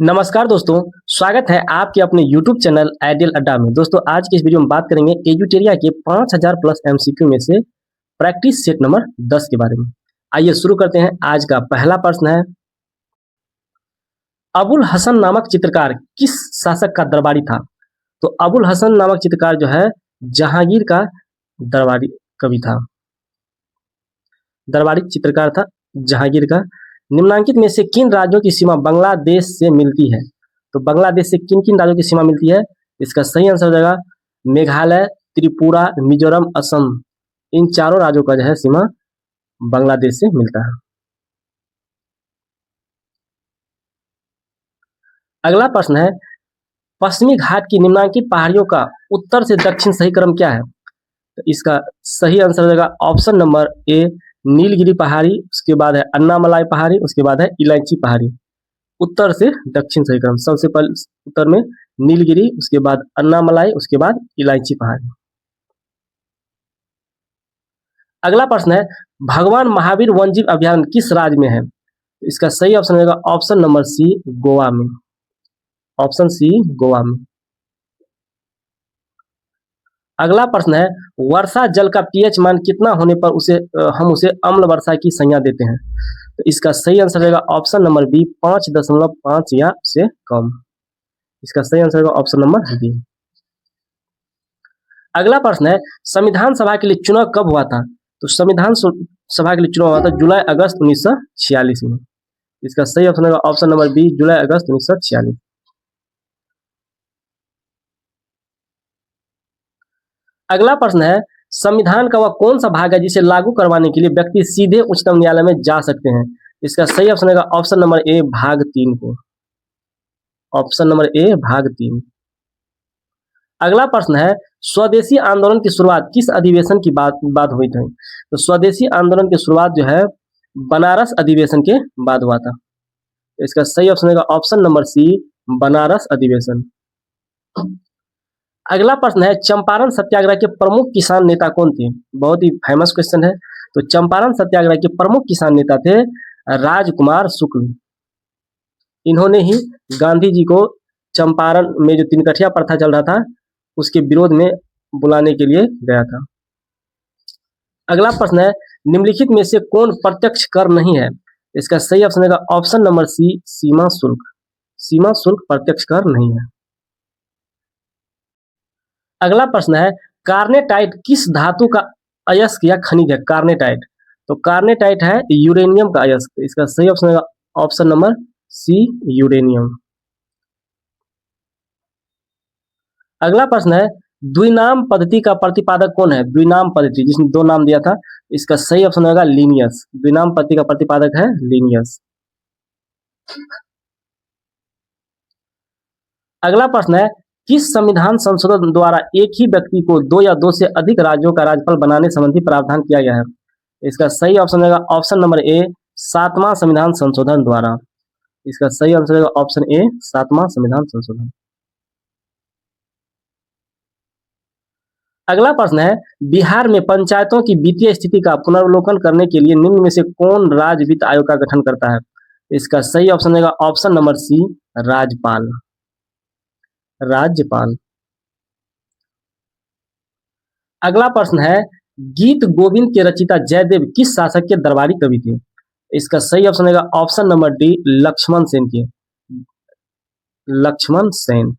नमस्कार दोस्तों, स्वागत है आपके अपने YouTube चैनल आइडियल अड्डा में। दोस्तों आज की इस वीडियो में बात करेंगे एजुटेरिया के 5000 प्लस एमसीक्यू में से प्रैक्टिस सेट नंबर 10 के बारे में। आइए शुरू करते हैं। आज का पहला प्रश्न है, अबुल हसन नामक चित्रकार किस शासक का दरबारी था? तो अबुल हसन नामक चित्रकार जो है जहांगीर का दरबारी कवि था, दरबारी चित्रकार था जहांगीर का। निम्नांकित में से किन राज्यों की सीमा बांग्लादेश से मिलती है? तो बांग्लादेश से किन किन राज्यों की सीमा मिलती है? इसका सही आंसर हो जाएगा मेघालय, त्रिपुरा, मिजोरम, असम। इन चारों राज्यों का जो है सीमा बांग्लादेश से मिलता है। अगला प्रश्न है, पश्चिमी घाट की निम्नांकित पहाड़ियों का उत्तर से दक्षिण सही क्रम क्या है? तो इसका सही आंसर हो जाएगा ऑप्शन नंबर ए नीलगिरी पहाड़ी, उसके बाद है अन्नामलाई पहाड़ी, उसके बाद है इलायची पहाड़ी। उत्तर से दक्षिण सही क्रम, सबसे पहले उत्तर में नीलगिरी, उसके बाद अन्नामलाई, उसके बाद इलायची पहाड़ी। अगला प्रश्न है, भगवान महावीर वन्यजीव अभयारण्य किस राज्य में है? इसका सही ऑप्शन होगा ऑप्शन नंबर सी गोवा में। ऑप्शन सी गोवा में। अगला प्रश्न है, वर्षा जल का पीएच मान कितना होने पर हम उसे अम्ल वर्षा की संज्ञा देते हैं? तो इसका सही आंसर रहेगा ऑप्शन नंबर बी 5.5 या से कम। इसका सही आंसर होगा ऑप्शन नंबर बी। अगला प्रश्न है, संविधान सभा के लिए चुनाव कब हुआ था? तो संविधान सभा के लिए चुनाव हुआ था जुलाई अगस्त 1946 में। इसका सही ऑप्शन होगा ऑप्शन नंबर बी जुलाई अगस्त 1946। अगला प्रश्न है, संविधान का वह कौन सा भाग है जिसे लागू करवाने के लिए व्यक्ति सीधे उच्चतम न्यायालय में जा सकते हैं? इसका सही ऑप्शन होगा ऑप्शन नंबर ए भाग 3 को। ऑप्शन नंबर ए भाग 3। अगला प्रश्न है, स्वदेशी आंदोलन की शुरुआत किस अधिवेशन की बाद हुई थी? तो स्वदेशी आंदोलन की शुरुआत जो है बनारस अधिवेशन के बाद हुआ था। इसका सही ऑप्शन होगा ऑप्शन नंबर सी बनारस अधिवेशन। अगला प्रश्न है, चंपारण सत्याग्रह के प्रमुख किसान नेता कौन थे? बहुत ही फेमस क्वेश्चन है। तो चंपारण सत्याग्रह के प्रमुख किसान नेता थे राजकुमार शुक्ल। इन्होंने ही गांधी जी को चंपारण में जो तिनकठिया प्रथा चल रहा था उसके विरोध में बुलाने के लिए गया था। अगला प्रश्न है, निम्नलिखित में से कौन प्रत्यक्ष कर नहीं है? इसका सही ऑप्शन है ऑप्शन नंबर सी सीमा शुल्क। सीमा शुल्क प्रत्यक्ष कर नहीं है। अगला प्रश्न है, कार्नेटाइट किस धातु का अयस्क या खनिज है? कार्नेटाइट, तो कार्नेटाइट है यूरेनियम का अयस्क। इसका सही ऑप्शन है ऑप्शन नंबर सी यूरेनियम। अगला प्रश्न है, द्विनाम पद्धति का प्रतिपादक कौन है? द्विनाम पद्धति जिसने दो नाम दिया था, इसका सही ऑप्शन होगा लीनियस। द्विनाम पद्धति का प्रतिपादक है लीनियस। अगला प्रश्न है, किस संविधान संशोधन द्वारा एक ही व्यक्ति को 2 या 2 से अधिक राज्यों का राज्यपाल बनाने संबंधी प्रावधान किया गया है? इसका सही ऑप्शन होगा ऑप्शन नंबर ए 7वां संविधान संशोधन द्वारा। इसका सही आंसर होगा ऑप्शन ए 7वां संविधान संशोधन। अगला प्रश्न है, बिहार में पंचायतों की वित्तीय स्थिति का पुनर्वलोकन करने के लिए निम्न में से कौन राज्य वित्त आयोग का गठन करता है? इसका सही ऑप्शन होगा ऑप्शन नंबर सी राज्यपाल। राज्यपाल। अगला प्रश्न है, गीत गोविंद के रचयिता जयदेव किस शासक के दरबारी कवि थे? इसका सही ऑप्शन होगा option number D Laxman Sen के। लक्ष्मण सेन।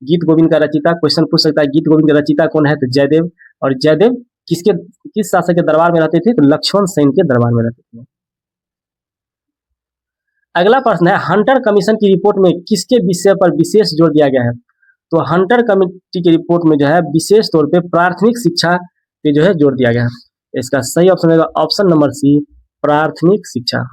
गीत गोविंद का रचयिता, क्वेश्चन पूछ सकता है गीत गोविंद का रचयिता कौन है? तो जयदेव। और जयदेव किस शासक के दरबार में रहते थे? तो लक्ष्मण सेन के दरबार में रहते थे। अगला प्रश्न है, हंटर कमीशन की रिपोर्ट में किसके विषय पर विशेष जोर दिया गया है? तो हंटर कमेटी की रिपोर्ट में जो है विशेष तौर पे प्राथमिक शिक्षा पे जो है जोर दिया गया है। इसका सही ऑप्शन होगा ऑप्शन नंबर सी प्राथमिक शिक्षा।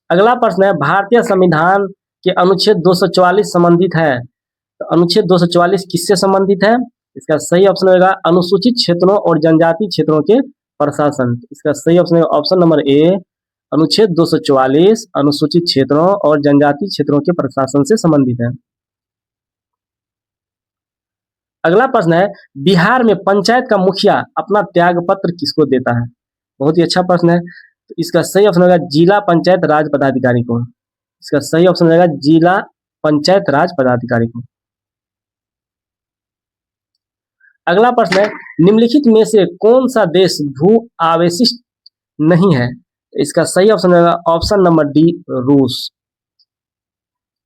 अगला प्रश्न है, भारतीय संविधान के अनुच्छेद 244 संबंधित है। तो अनुच्छेद 244 किससे संबंधित है? इसका सही ऑप्शन होगा अनुसूचित क्षेत्रों और जनजाति क्षेत्रों के प्रशासन। इसका सही ऑप्शन है ऑप्शन नंबर ए अनुच्छेद 244 अनुसूचित क्षेत्रों और जनजाति क्षेत्रों के प्रशासन से संबंधित है। अगला प्रश्न है, बिहार में पंचायत का मुखिया अपना त्याग पत्र किसको देता है? बहुत ही अच्छा प्रश्न है। तो इसका सही ऑप्शन होगा जिला पंचायत राज पदाधिकारी को। इसका सही ऑप्शन रहेगा जिला पंचायत राज पदाधिकारी को। अगला प्रश्न है निम्नलिखित में से कौन सा देश भू आवेशित नहीं है? इसका सही ऑप्शन रहेगा ऑप्शन नंबर डी रूस।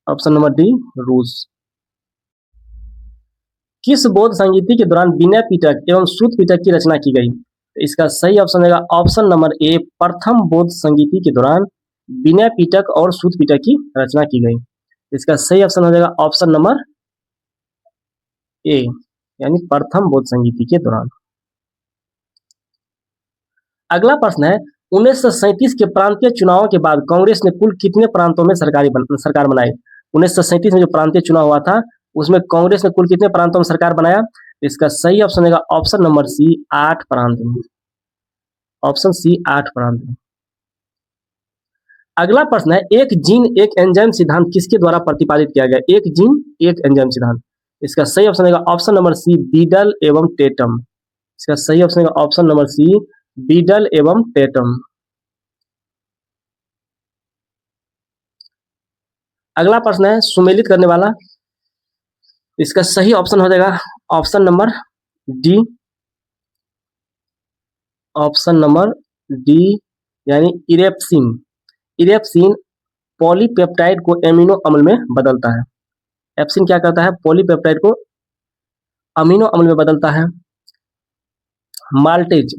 ऑप्शन नंबर डी रूस। किस बौद्ध संगीति के दौरान विनय पिटक एवं सूत पिटक की रचना की गई? इसका सही ऑप्शन रहेगा ऑप्शन नंबर ए प्रथम बौद्ध संगीति के दौरान विनय पिटक और सूत पिटक की रचना की गई। इसका सही ऑप्शन हो जाएगा ऑप्शन नंबर ए यानी प्रथम बौद्ध संगीति के दौरान। अगला प्रश्न है 1937 के प्रांतीय चुनावों के बाद कांग्रेस ने कुल कितने प्रांतों में सरकार बनाई? 1937 में जो प्रांतीय चुनाव हुआ था उसमें कांग्रेस ने कुल कितने प्रांतों में सरकार बनाया? इसका सही ऑप्शन रहेगा ऑप्शन नंबर सी 8 प्रांत में। ऑप्शन सी 8 प्रांत में। अगला प्रश्न है एक जीन एक एंजाइम सिद्धांत किसके द्वारा प्रतिपादित किया गया? एक जीन एक एंजाइम सिद्धांत। इसका सही ऑप्शन रहेगा ऑप्शन नंबर सी बीडल एवं टेटम। इसका सही ऑप्शन रहेगा ऑप्शन नंबर सी बीडल एवं टेटम। अगला प्रश्न है सुमेलित करने वाला। इसका सही ऑप्शन हो जाएगा option number D. Option number D यानी इरेप्सिन। इरेप्सिन पॉलीपेप्टाइड को एमिनो अम्ल में बदलता है। एप्सिन क्या करता है? पॉलीपेप्टाइड को अमीनो अम्ल में बदलता है। माल्टेज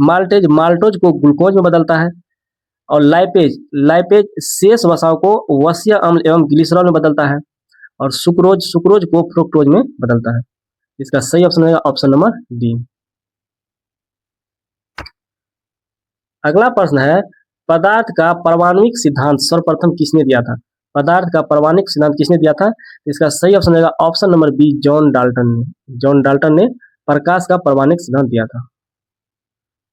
माल्टोज को ग्लूकोज में बदलता है। और लाइपेज शेष वसाओं को वसीय अम्ल एवं ग्लिसरॉल में बदलता है। और सुक्रोज को फ्रुक्टोज में बदलता है। इसका सही ऑप्शन रहेगा ऑप्शन नंबर डी। अगला प्रश्न है पदार्थ का परमाणुिक सिद्धांत सर्वप्रथम किसने दिया था? पदार्थ का परमाणुिक सिद्धांत किसने दिया था? इसका सही ऑप्शन रहेगा option number B John Dalton ने प्रकाश का परमाणुिक सिद्धांत दिया था।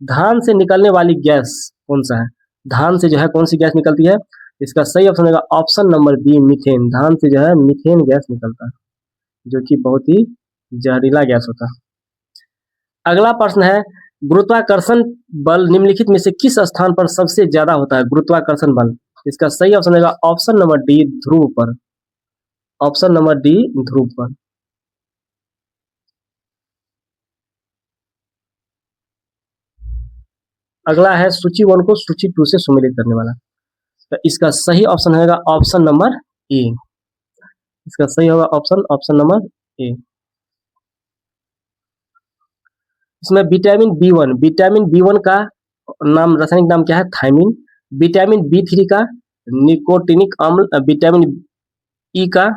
धान से निकलने वाली गैस कौन सा है? धान से जो है कौन सी गैस निकलती है? इसका सही ऑप्शन रहेगा ऑप्शन नंबर बी मीथेन। धान से जो है मीथेन गैस निकलता है जो कि बहुत ही जहरीला गैस होता है। अगला प्रश्न है गुरुत्वाकर्षण बल निम्नलिखित में से किस स्थान पर सबसे ज्यादा होता है? गुरुत्वाकर्षण बल। इसका सही ऑप्शन रहेगा ऑप्शन नंबर डी ध्रुव पर। ऑप्शन नंबर डी ध्रुव पर। अगला है सूची 1 को सूची 2 से सुमेलित करने वाला। तो इसका सही ऑप्शन रहेगा ऑप्शन नंबर ए। इसका सही होगा ऑप्शन नंबर ए। इसमें विटामिन बी1 का नाम रासायनिक नाम क्या है? थायमिन। विटामिन बी3 का निकोटिनिक अम्ल। विटामिन ई का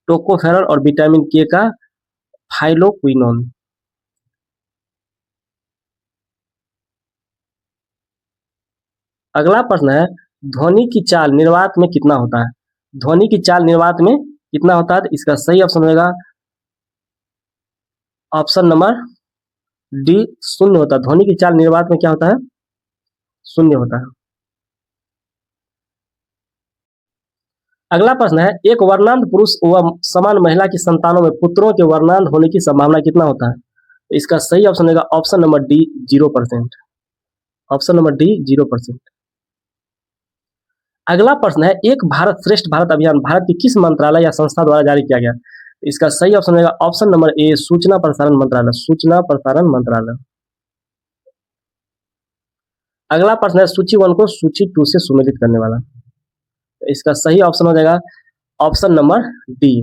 टोकोफेरॉल और विटामिन के का फाइलोक्विनोन। अगला प्रश्न है ध्वनि की चाल निर्वात में कितना होता है? ध्वनि की चाल निर्वात में कितना होता है? इसका सही ऑप्शन रहेगा ऑप्शन नंबर डी 0 होता है। ध्वनि की चाल निर्वात में क्या होता है? 0 होता है। अगला प्रश्न है एक वर्णांध पुरुष व समान महिला की संतानों में पुत्रों के वर्णांध होने की संभावना कितना होता है? इसका सही ऑप्शन रहेगा option number D 0%। Option number D 0%। अगला प्रश्न है एक भारत श्रेष्ठ भारत अभियान भारत की किस मंत्रालय या संस्था द्वारा जारी किया गया? इसका सही ऑप्शन रहेगा ऑप्शन नंबर ए सूचना प्रसारण मंत्रालय। सूचना प्रसारण मंत्रालय। अगला प्रश्न है सूची 1 को सूची 2 से सुमेलित करने वाला। तो इसका सही ऑप्शन हो जाएगा ऑप्शन नंबर डी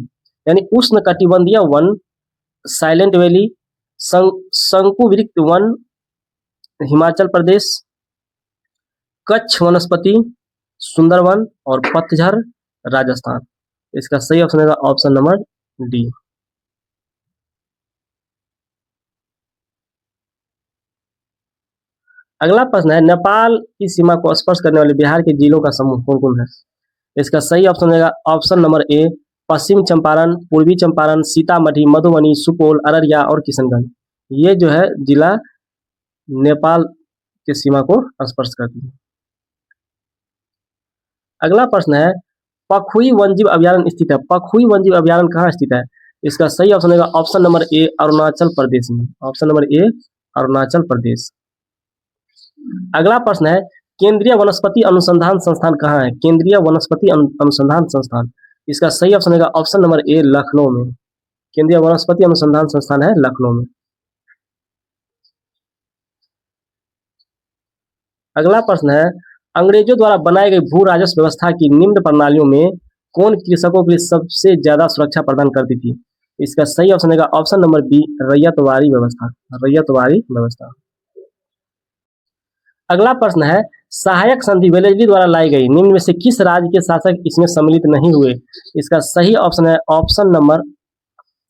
यानी उष्ण कटिबंधीय वन, साइलेंट वैली, शंकुवृक्ष वन हिमाचल प्रदेश, कच्छ वनस्पति, सुंदरवन और पतझड़ राजस्थान। इसका सही ऑप्शन है ऑप्शन नंबर डी। अगला प्रश्न है नेपाल की सीमा को स्पर्श करने वाले बिहार के जिलों का समूह कौन कौन है? इसका सही ऑप्शन रहेगा ऑप्शन नंबर ए पश्चिम चंपारण, पूर्वी चंपारण, सीतामढ़ी, मधुबनी, सुपौल, अररिया और किशनगंज। ये जो है जिला नेपाल के सीमा को स्पर्श करती है। अगला प्रश्न है पखुई वन्यजीव अभयारण्य स्थित है। पखुई वन्यजीव अभयारण्य कहाँ स्थित है? इसका सही ऑप्शन रहेगा option number A Arunachal Pradesh में। Option number A Arunachal Pradesh. अगला प्रश्न है केंद्रीय वनस्पति अनुसंधान संस्थान कहाँ है? केंद्रीय वनस्पति अनुसंधान संस्थान, इसका सही ऑप्शन होगा ऑप्शन नंबर ए, लखनऊ में। केंद्रीय वनस्पति अनुसंधान संस्थान है लखनऊ में। अगला प्रश्न है, अंग्रेजों द्वारा बनाई गई भू राजस्व व्यवस्था की निम्न प्रणालियों में कौन कृषकों के लिए सबसे ज्यादा सुरक्षा प्रदान करती थी? इसका सही ऑप्शन होगा ऑप्शन नंबर बी, रैयतवाड़ी व्यवस्था। रैयतवाड़ी व्यवस्था। अगला प्रश्न है, सहायक संधि वेलेस्ली द्वारा लाई गई निम्न में से किस राज्य के शासक इसमें सम्मिलित नहीं हुए? इसका सही ऑप्शन है ऑप्शन नंबर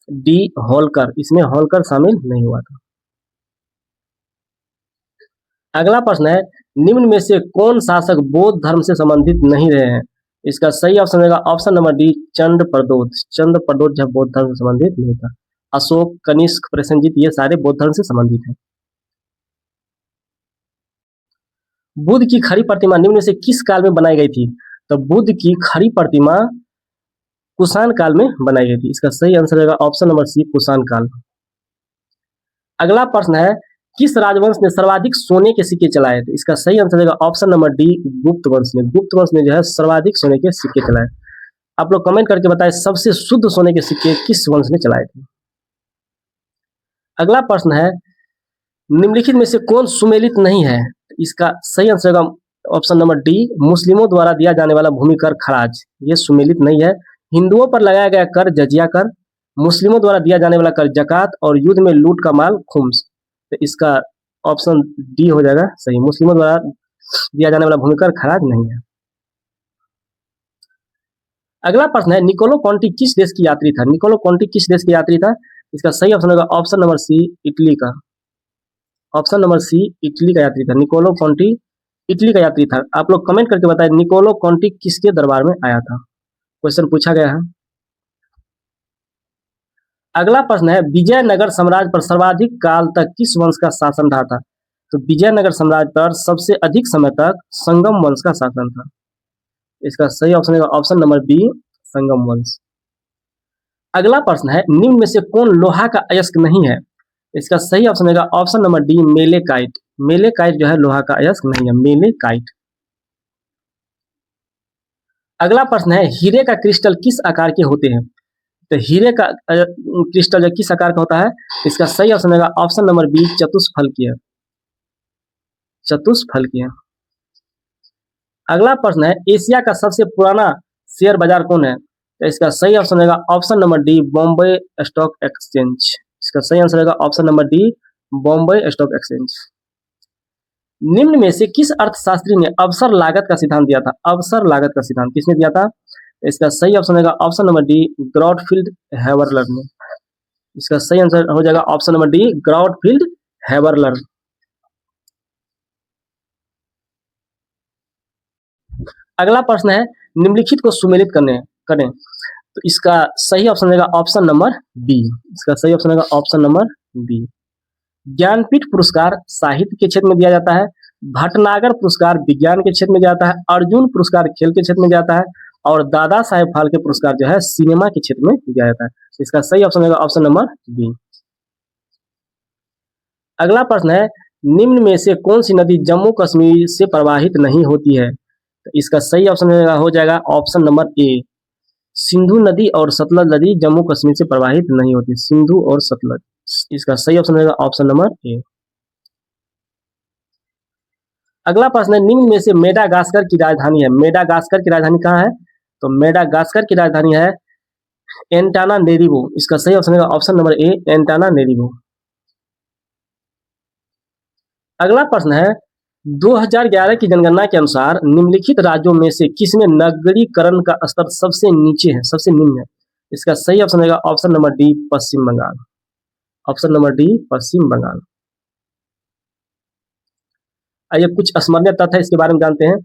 डी, होलकर। इसमें होलकर शामिल नहीं हुआ था। अगला प्रश्न है, निम्न में से कौन शासक बौद्ध धर्म से संबंधित नहीं रहे हैं? इसका सही ऑप्शन होगा ऑप्शन नंबर डी, चंद्र प्रदोत। चंद्र प्रदोत जब बौद्ध धर्म से संबंधित नहीं था। अशोक, कनिष्क, प्रसेनजीत ये सारे बौद्ध धर्म से संबंधित हैं। बुद्ध की खड़ी प्रतिमा निम्न में से किस काल में बनाई गई थी? तो बुद्ध की खड़ी प्रतिमा कुषाण काल में बनाई गई थी। इसका सही आंसर होगा ऑप्शन नंबर सी, कुषाण काल। अगला प्रश्न है, किस राजवंश ने सर्वाधिक सोने के सिक्के चलाए थे? इसका सही आंसर होगा ऑप्शन नंबर डी, गुप्त वंश ने। गुप्त वंश ने जो है सर्वाधिक सोने के सिक्के चलाए। आप लोग कमेंट करके बताएं सबसे शुद्ध सोने के सिक्के किस वंश ने चलाए थे। अगला प्रश्न है, निम्नलिखित में से कौन सुमेलित नहीं है? इसका सही आंसर होगा ऑप्शन नंबर डी, मुस्लिमों द्वारा दिया जाने वाला भूमि कर खराज, ये सुमेलित नहीं है। हिंदुओं पर लगाया गया कर जजिया कर, मुस्लिमों द्वारा दिया जाने वाला कर जकात और युद्ध में लूट का माल खुम्स। तो इसका ऑप्शन डी हो जाएगा सही, मुस्लिमों द्वारा दिया जाने वाला भूमि कर खराज नहीं है। अगला प्रश्न है, निकोलो कॉन्टी किस देश की यात्री था? निकोलो कॉन्टी किस देश की यात्री था? इसका सही ऑप्शन होगा ऑप्शन नंबर सी, इटली का। ऑप्शन नंबर सी, इटली का यात्री था। निकोलो कॉन्टी इटली का यात्री था। आप लोग कमेंट करके बताएं निकोलो कॉन्टी किसके दरबार में आया था? क्वेश्चन पूछा गया है। अगला प्रश्न है, विजयनगर साम्राज्य पर सर्वाधिक काल तक किस वंश का शासन रहा था? तो विजयनगर साम्राज्य पर सबसे अधिक समय तक संगम वंश का शासन था। इसका सही ऑप्शन है ऑप्शन नंबर बी, संगम वंश। अगला प्रश्न है, निम्न में से कौन लोहा का अयस्क नहीं है? इसका सही ऑप्शन है option number D, malachite. Malachite जो है लोहा का अयस्क नहीं है, मेलेकाइट। अगला प्रश्न है, हीरे का क्रिस्टल किस आकार के होते हैं? तो हीरे का क्रिस्टल जो किस आकार का होता है? इसका सही ऑप्शन है ऑप्शन नंबर बी, चतुष्फलकीय। चतुष्फलकीय। अगला प्रश्न है, एशिया का सबसे पुराना शेयर बाजार कौन है? तो इसका सही ऑप्शन है option number D, Bombay stock exchange. इसका सही आंसर है option number D, Bombay stock exchange. निम्न में से किस अर्थशास्त्री ने अवसर लागत का सिद्धांत दिया था? अवसर लागत का सिद्धांत किसने दिया था? इसका सही ऑप्शन है ऑप्शन नंबर डी, ग्रॉटफील्ड हेबरलर ने। इसका सही आंसर हो जाएगा ऑप्शन नंबर डी, ग्रॉटफील्ड हेबरलर। अगला प्रश्न है, निम्नलिखित को सुमेलित करें। तो इसका सही ऑप्शन रहेगा ऑप्शन नंबर बी। इसका सही ऑप्शन रहेगा ऑप्शन नंबर बी। ज्ञानपीठ पुरस्कार साहित्य के क्षेत्र में दिया जाता है, भटनागर पुरस्कार विज्ञान के क्षेत्र में जाता है, अर्जुन पुरस्कार खेल के क्षेत्र में जाता है और दादा साहेब फाल्के पुरस्कार जो है सिनेमा के क्षेत्र में दिया जाता है। इसका सही ऑप्शन रहेगा ऑप्शन नंबर बी। अगला प्रश्न है, निम्न में से कौन सी नदी जम्मू कश्मीर से प्रवाहित नहीं होती है? तो इसका सही ऑप्शन हो जाएगा ऑप्शन नंबर ए, सिंधु नदी और सतलज नदी जम्मू कश्मीर से प्रवाहित नहीं होती। सिंधु और सतलज, इसका सही ऑप्शन रहेगा ऑप्शन नंबर ए। अगला प्रश्न है, निम्न में से मेडागास्कर की राजधानी है। मेडागास्कर की राजधानी कहाँ है? तो मेडागास्कर की राजधानी है एंटानानेरिवो। इसका सही ऑप्शन रहेगा ऑप्शन नंबर ए, एंटानानेरिवो। अगला प्रश्न है, 2011 की जनगणना के अनुसार निम्नलिखित राज्यों में से किसमें नगरीकरण का स्तर सबसे नीचे है, सबसे निम्न है? इसका सही ऑप्शन रहेगा ऑप्शन नंबर डी, पश्चिम बंगाल। ऑप्शन नंबर डी, पश्चिम बंगाल। आइए कुछ स्मरणीय तथ्य है इसके बारे में जानते हैं।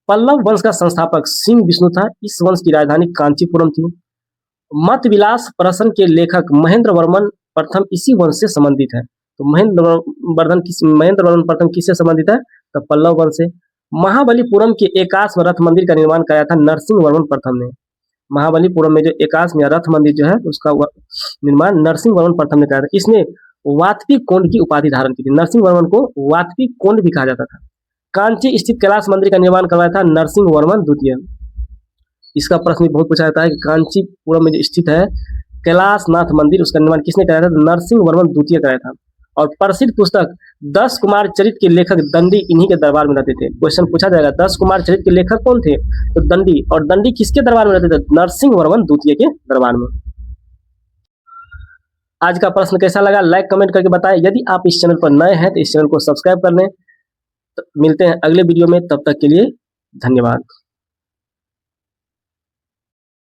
पल्लव वंश का संस्थापक सिंह विष्णु था। इस वंश की राजधानी कांचीपुरम थी। मत विलास प्रश्न के लेखक महेंद्र वर्मन प्रथम इसी वंश से संबंधित है। तो महेंद्र वर्मन प्रथम किससे संबंधित है? तो पल्लव वंश से। महाबलीपुरम के एकाश्म रथ मंदिर का निर्माण कराया था नरसिंह वर्मन प्रथम ने। महाबलीपुरम में जो एकाश्म या रथ मंदिर जो है उसका निर्माण नरसिंह वर्मन प्रथम ने कराया था। इसने वात्पिक कोंड की उपाधि धारण की थी। नरसिंह वर्मन को वात्पिक कोंड भी कहा जाता था। कांची स्थित कैलाश मंदिर का निर्माण करवाया था नरसिंह वर्मन द्वितीय। इसका प्रश्न भी बहुत पूछा जाता है कि कांचीपुरम में जो स्थित है कैलाशनाथ मंदिर, उसका निर्माण किसने कराया था? नरसिंह वर्मन द्वितीय कराया था। और प्रसिद्ध पुस्तक 10 कुमार चरित के लेखक दंडी इन्हीं के दरबार में रहते थे। क्वेश्चन पूछा जाएगा 10 कुमार चरित के लेखक कौन थे? तो दंडी। और दंडी किसके दरबार में रहते थे? नरसिंह वर्मन द्वितीय के दरबार में। आज का प्रश्न कैसा लगा लाइक कमेंट करके बताएं। यदि आप इस चैनल पर नए हैं तो इस चैनल को सब्सक्राइब कर लें। तो मिलते हैं अगले वीडियो में, तब तक के लिए धन्यवाद।